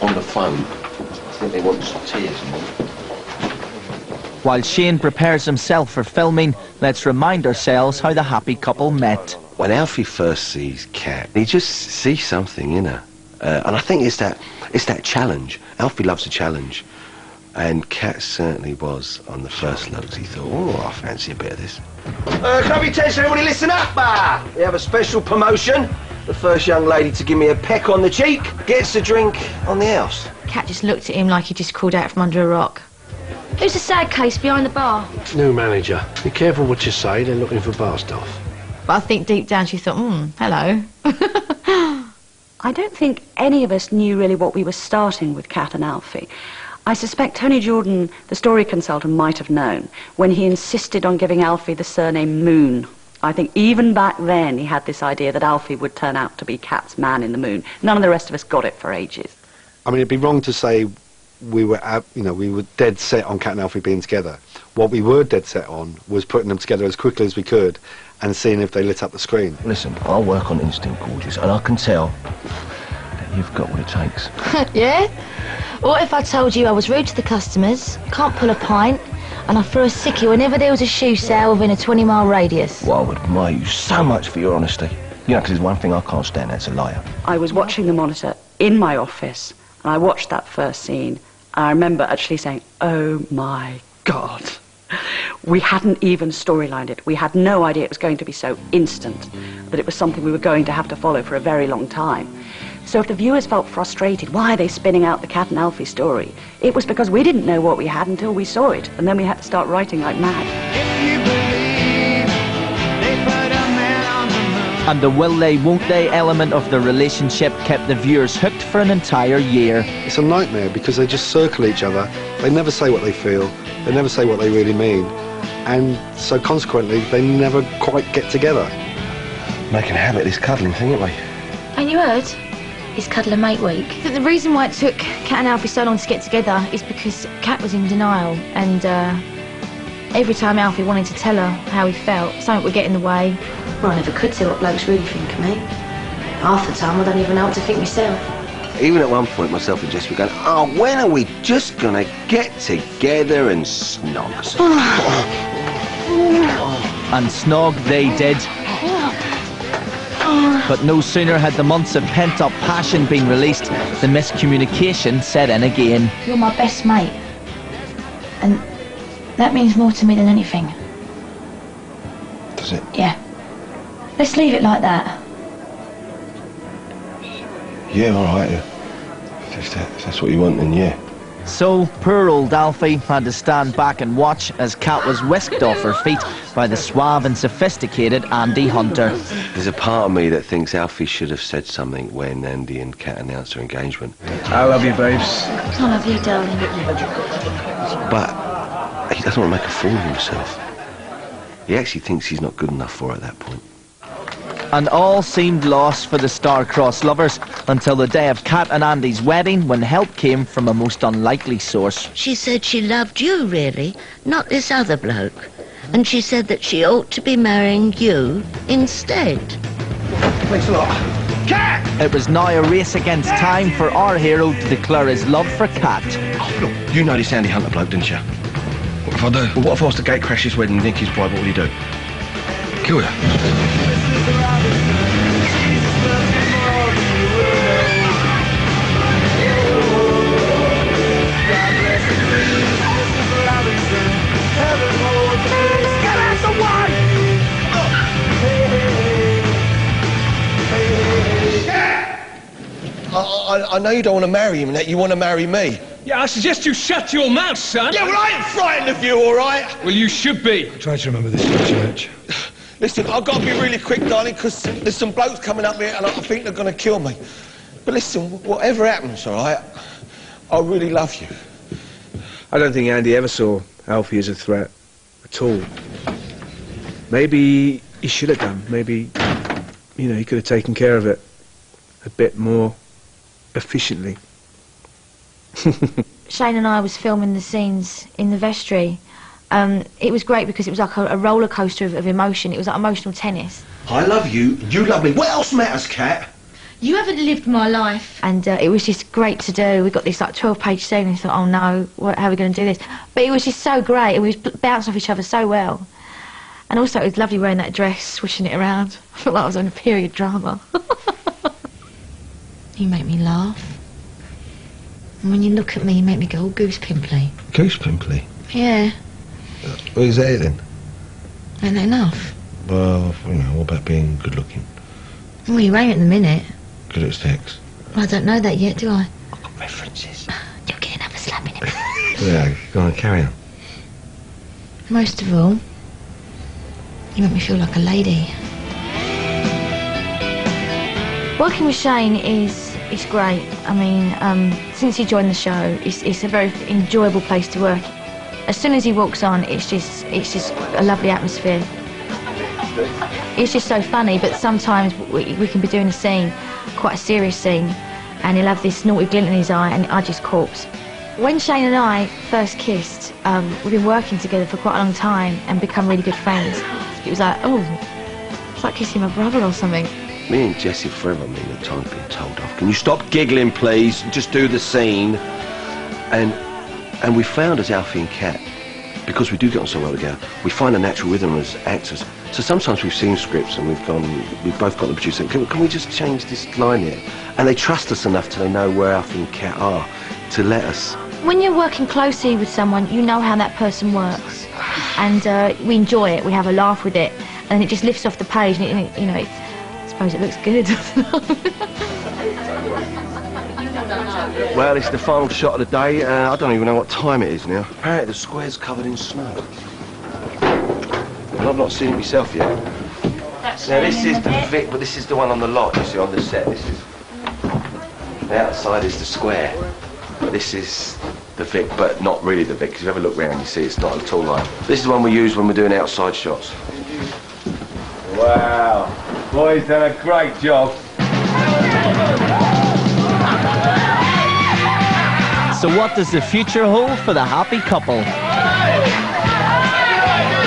on the phone. I think they want some tea or something. While Shane prepares himself for filming, let's remind ourselves how the happy couple met. When Alfie first sees Kat, he just sees something in her. And I think it's that challenge. Alfie loves a challenge. And Kat certainly was on the first looks. He thought, oh, I fancy a bit of this. Can I have your attention, everybody listen up? We have a special promotion. The first young lady to give me a peck on the cheek gets a drink on the house. Kat just looked at him like he just crawled out from under a rock. Who's the sad case behind the bar? New manager. Be careful what you say, they're looking for bar staff. But I think deep down she thought, hello. I don't think any of us knew really what we were starting with Kat and Alfie. I suspect Tony Jordan, the story consultant, might have known when he insisted on giving Alfie the surname Moon. I think even back then he had this idea that Alfie would turn out to be Kat's man in the moon. None of the rest of us got it for ages. I mean, it'd be wrong to say we were dead set on Kat and Alfie being together. What we were dead set on was putting them together as quickly as we could and seeing if they lit up the screen. Listen, I work on instinct, gorgeous, and I can tell that you've got what it takes. Yeah? What if I told you I was rude to the customers, can't pull a pint, and I threw a sickie whenever there was a shoe sale within a 20-mile radius? Well, I would admire you so much for your honesty. You know, because there's one thing I can't stand, that's a liar. I was watching the monitor in my office, and I watched that first scene. I remember actually saying, oh my God. We hadn't even storylined it. We had no idea it was going to be so instant, that it was something we were going to have to follow for a very long time. So if the viewers felt frustrated, why are they spinning out the Kat and Alfie story? It was because we didn't know what we had until we saw it, and then we had to start writing like mad. And the will they, won't they element of the relationship kept the viewers hooked for an entire year. It's a nightmare because they just circle each other. They never say what they feel. They never say what they really mean. And so consequently, they never quite get together. Making a habit of this cuddling thing, ain't we? Ain't you heard? It's Cuddle and Mate Week. The reason why it took Kat and Alfie so long to get together is because Kat was in denial, and every time Alfie wanted to tell her how he felt, something would get in the way. Well, I never could tell what blokes really think of me. Half the time I don't even know what to think myself. Even at one point, myself and Jess were going, oh, when are we just going to get together and snog? And snog they did. But no sooner had the months of pent-up passion been released, the miscommunication set in again. You're my best mate, and that means more to me than anything. Does it? Yeah. Let's leave it like that. Yeah, all right. If that's what you want, then yeah. So, poor old Alfie had to stand back and watch as Kat was whisked off her feet by the suave and sophisticated Andy Hunter. There's a part of me that thinks Alfie should have said something when Andy and Kat announced their engagement. I love you, babes. I love you, darling. But he doesn't want to make a fool of himself. He actually thinks he's not good enough for her at that point. And all seemed lost for the star-crossed lovers until the day of Kat and Andy's wedding, when help came from a most unlikely source. She said she loved you, really, not this other bloke. And she said that she ought to be marrying you instead. Thanks a lot. Kat! It was now a race against time for our hero to declare his love for Kat. Oh, look, you know this Andy Hunter bloke, didn't you? What if I do? Well, what if I was to gate crash his wedding and nick his bride? What would he do? Kill you. I know you don't want to marry him and that you want to marry me. Yeah, I suggest you shut your mouth, son. Yeah, well, I ain't frightened of you, all right? Well, you should be. Try to remember this from church. Listen, I've got to be really quick, darling, because there's some blokes coming up here and I think they're going to kill me. But listen, whatever happens, all right, I really love you. I don't think Andy ever saw Alfie as a threat at all. Maybe he should have done. Maybe, you know, he could have taken care of it a bit more efficiently. Shane and I was filming the scenes in the vestry. It was great because it was like a roller coaster of emotion. It was like emotional tennis. I love you, you love me. What else matters, Kat? You haven't lived my life. And it was just great to do. We got this like 12-page scene and I thought, oh no, how are we going to do this? But it was just so great and we was bouncing off each other so well. And also it was lovely wearing that dress, swishing it around. I felt like I was on a period drama. You make me laugh. And when you look at me, you make me go all goose pimply. Goose pimply? Yeah. What is that then? Ain't that enough? Well, you know, what about being good looking? Well, you ain't at the minute. Good at sex? Well, I don't know that yet, do I? I've got references. You'll get another slap in it. Yeah, go on, carry on. Most of all, you make me feel like a lady. Working with Shane is great. I mean, since he joined the show, it's a very enjoyable place to work. As soon as he walks on, it's just a lovely atmosphere. It's just so funny, but sometimes we can be doing a scene, quite a serious scene, and he'll have this naughty glint in his eye, and I just corpse. When Shane and I first kissed, we've been working together for quite a long time and become really good friends. It was like, oh, it's like kissing my brother or something. Me and Jessie forever, the time's been told off. Can you stop giggling, please? Just do the scene. And we found as Alfie and Kat, because we do get on so well together, we find a natural rhythm as actors. So sometimes we've seen scripts and we've both got the producer, can we just change this line here? And they trust us enough till they know where Alfie and Kat are to let us. When you're working closely with someone, you know how that person works. And we enjoy it, we have a laugh with it, and it just lifts off the page, and I suppose it looks good. Well, it's the final shot of the day. I don't even know what time it is now. Apparently the square's covered in snow. Well, I've not seen it myself yet. Now this is the Vic, but this is the one on the lot, you see, on the set. This is... The outside is the square, but this is the Vic, but not really the Vic, because if you ever look round you see it's not at all like. This is the one we use when we're doing outside shots. Wow. Boy's done a great job. So what does the future hold for the happy couple?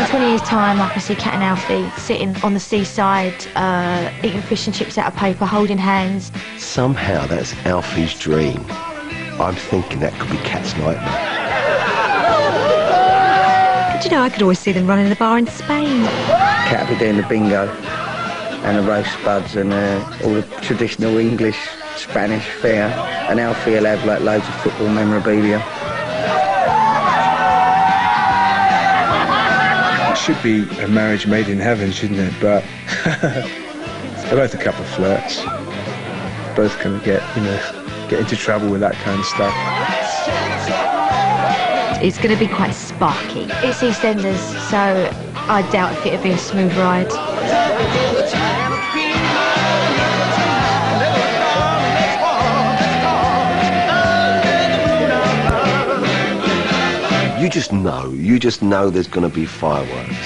In 20 years' time, I can see Kat and Alfie sitting on the seaside, eating fish and chips out of paper, holding hands. Somehow that's Alfie's dream. I'm thinking that could be Kat's nightmare. But you know, I could always see them running a bar in Spain. Kat will be doing the bingo and the roast spuds and all the traditional English, Spanish fare, and Alfie will have like loads of football memorabilia. It should be a marriage made in heaven, shouldn't it? But they're both a couple of flirts. Both can get into trouble with that kind of stuff. It's going to be quite sparky. It's EastEnders, so I doubt if it'll be a smooth ride. You just know there's going to be fireworks.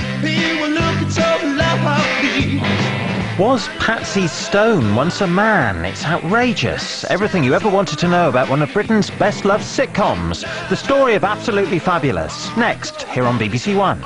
Was Patsy Stone once a man? It's outrageous. Everything you ever wanted to know about one of Britain's best-loved sitcoms. The story of Absolutely Fabulous. Next, here on BBC One.